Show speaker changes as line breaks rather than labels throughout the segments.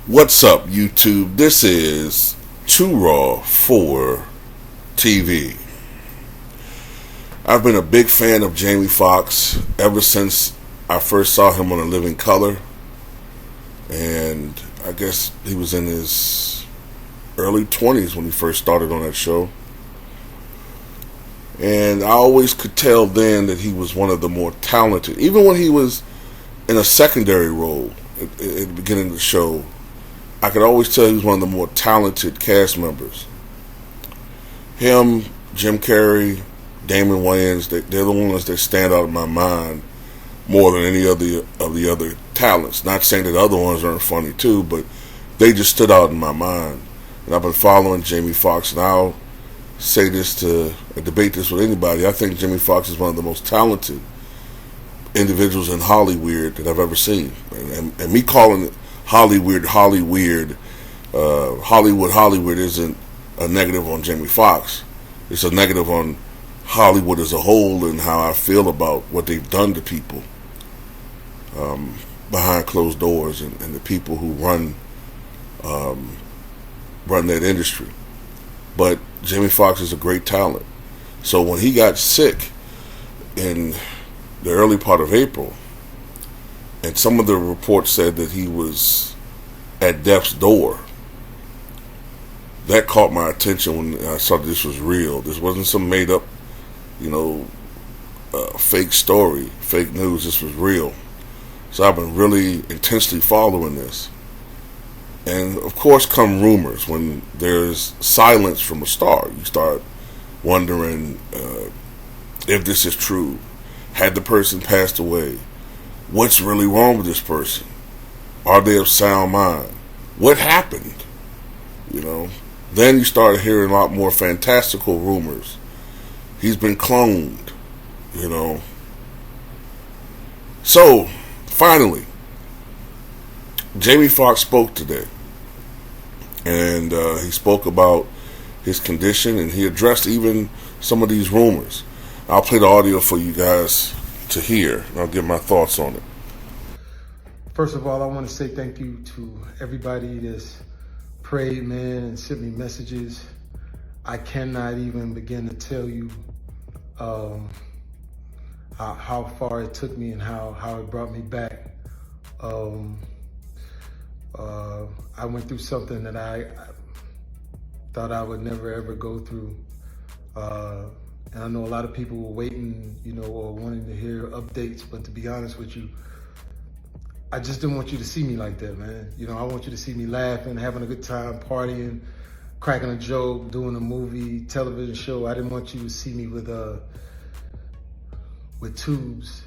What's up, YouTube? This is Too Raw for TV. I've been a big fan of Jamie Foxx ever since I first saw him on A Living Color, and I guess he was in his early 20s when he first started on that show. And I always could tell then that he was one of the more talented, even when he was in a secondary role at the beginning of the show. I could always tell he was one of the more talented cast members. Him, Jim Carrey, Damon Wayans, they're the ones that stand out in my mind more than any of the other talents. Not saying that the other ones aren't funny too, but they just stood out in my mind. And I've been following Jamie Foxx, and I'll say this debate this with anybody. I think Jamie Foxx is one of the most talented individuals in Hollywood that I've ever seen. And me calling it Hollywood isn't a negative on Jamie Foxx. It's a negative on Hollywood as a whole and how I feel about what they've done to people behind closed doors and the people who run that industry. But Jamie Foxx is a great talent. So when he got sick in the early part of April, and some of the reports said that he was at death's door, that caught my attention when I saw that this was real. This wasn't some made up, fake story, fake news. This was real. So I've been really intensely following this. And of course come rumors. When there's silence from a star, you start wondering if this is true. Had the person passed away? What's really wrong with this person? Are they of sound mind? What happened? Then you start hearing a lot more fantastical rumors. He's been cloned, So, finally, Jamie Foxx spoke today. And he spoke about his condition, and he addressed even some of these rumors. I'll play the audio for you guys to hear, and I'll give my thoughts on it.
First of all, I want to say thank you to everybody that's prayed, man, and sent me messages. I cannot even begin to tell you how far it took me and how it brought me back. I went through something that I thought I would never ever go through. And I know a lot of people were waiting, or wanting to hear updates, but to be honest with you, I just didn't want you to see me like that, man. I want you to see me laughing, having a good time, partying, cracking a joke, doing a movie, television show. I didn't want you to see me with tubes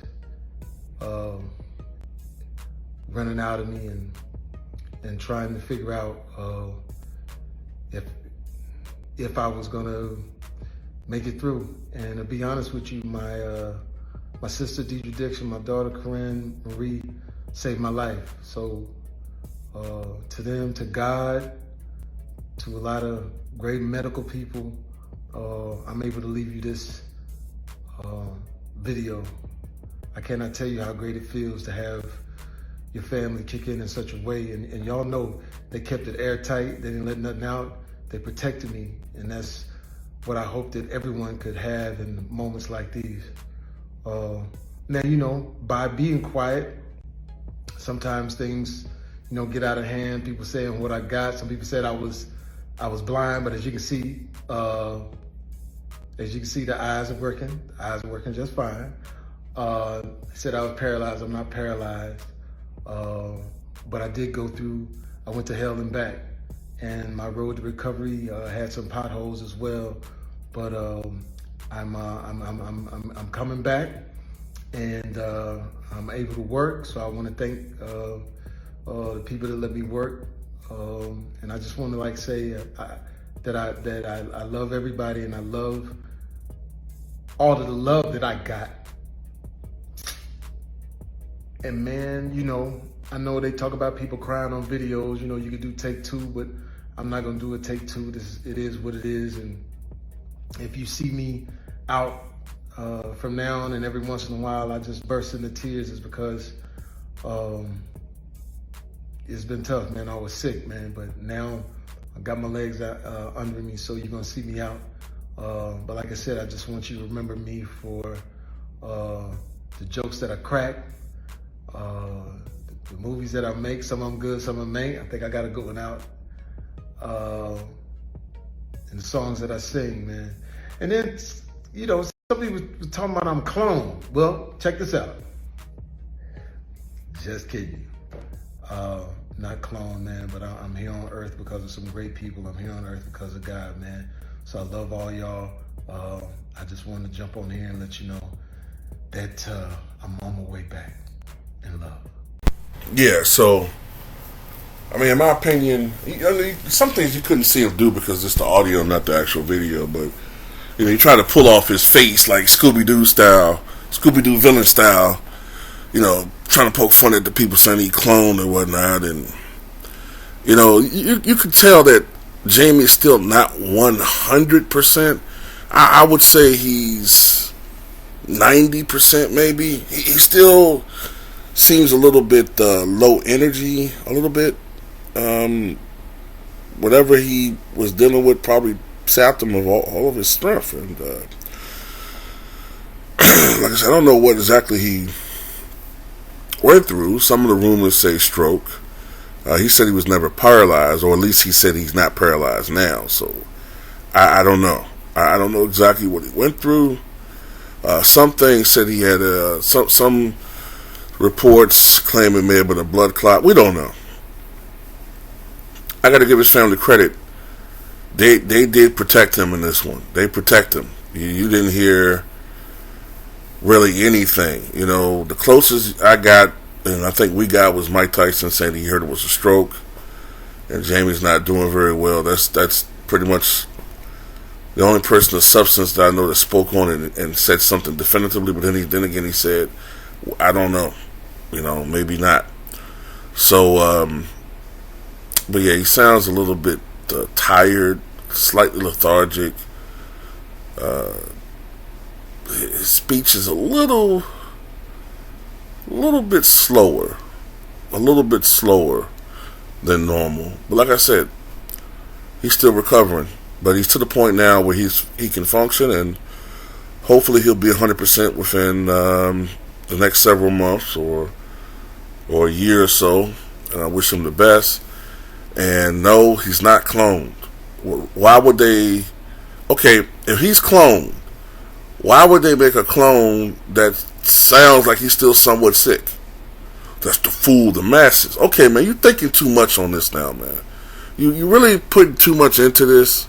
running out of me and trying to figure out if I was gonna make it through. And to be honest with you, my sister Deidre Dixon, my daughter Corinne Marie saved my life. So to them, to God, to a lot of great medical people, I'm able to leave you this video. I cannot tell you how great it feels to have your family kick in such a way. And y'all know they kept it airtight. They didn't let nothing out. They protected me. And that's what I hope that everyone could have in moments like these. Now, by being quiet, sometimes things, get out of hand. People saying what I got. Some people said I was blind, but as you can see, the eyes are working. The eyes are working just fine. Said I was paralyzed. I'm not paralyzed. But I did I went to hell and back. And my road to recovery had some potholes as well. But I'm coming back, and I'm able to work. So I want to thank the people that let me work. And I just want to say that I love everybody, and I love all of the love that I got. And man, I know they talk about people crying on videos. You could do take two, but I'm not gonna do a take two. It is what it is. And if you see me out from now on and every once in a while I just burst into tears, is because it's been tough, man. I was sick, man, but now I got my legs under me, so you're gonna see me out. But like I said, I just want you to remember me for the jokes that I crack, the movies that I make. Some of them good, some of them ain't. I think I got a good one out. And the songs that I sing, man. And then, you know, somebody was talking about I'm cloned. Well, check this out. Just kidding. Not cloned, man, but I'm here on earth because of some great people. I'm here on earth because of God, man. So I love all y'all. I just wanted to jump on here and let you know that I'm on my way back in love.
Yeah, so, I mean, in my opinion, some things you couldn't see him do because it's the audio, not the actual video, but, you know, he tried to pull off his face like Scooby-Doo style, Scooby-Doo villain style, you know, trying to poke fun at the people saying he cloned and whatnot, and, you know, you could tell that Jamie's still not 100%. I would say he's 90% maybe. He still seems a little bit low energy, a little bit. Whatever he was dealing with probably sapped him of all of his strength. And like I said, I don't know what exactly he went through. Some of the rumors say stroke. He said he was never paralyzed, or at least he said he's not paralyzed now. So I don't know. I don't know exactly what he went through. Some things said he had some reports claim it may have been a blood clot. We don't know. I got to give his family credit. They did protect him in this one. They protect him. You didn't hear really anything. You know, the closest I got, and I think we got, was Mike Tyson saying he heard it was a stroke, and Jamie's not doing very well. That's pretty much the only person of substance that I know that spoke on it and said something definitively. But then again, he said, I don't know. You know, maybe not. So, but yeah, he sounds a little bit tired, slightly lethargic. His speech is a little bit slower than normal. But like I said, he's still recovering. But he's to the point now where he can function, and hopefully he'll be 100% within the next several months or a year or so. And I wish him the best. And no, he's not cloned. Why would they? Okay, if he's cloned, why would they make a clone that sounds like he's still somewhat sick? That's to fool the masses. Okay, man, you're thinking too much on this now, man. You really putting too much into this.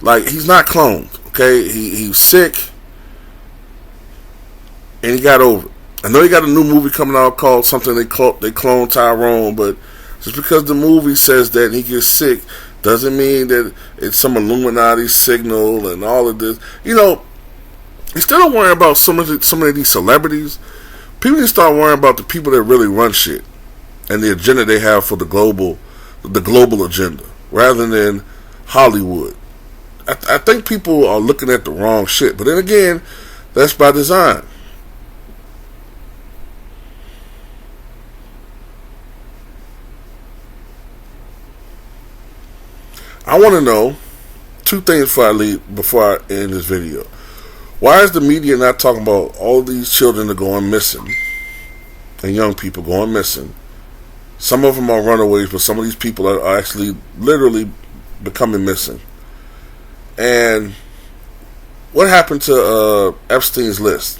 Like, he's not cloned, okay? He's sick, and he got over it. I know he got a new movie coming out called something they clone Tyrone, but just because the movie says that and he gets sick doesn't mean that it's some Illuminati signal and all of this. You know, instead of worrying about some of these celebrities, people need to start worrying about the people that really run shit and the agenda they have for the global agenda, rather than Hollywood. I think people are looking at the wrong shit, but then again, that's by design. I want to know two things before I end this video. Why is the media not talking about all these children that are going missing and young people going missing? Some of them are runaways, but some of these people are actually literally becoming missing. And what happened to Epstein's list?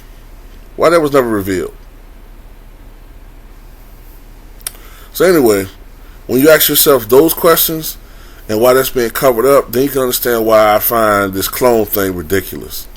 Why that was never revealed? So anyway, when you ask yourself those questions and why that's being covered up, then you can understand why I find this clone thing ridiculous.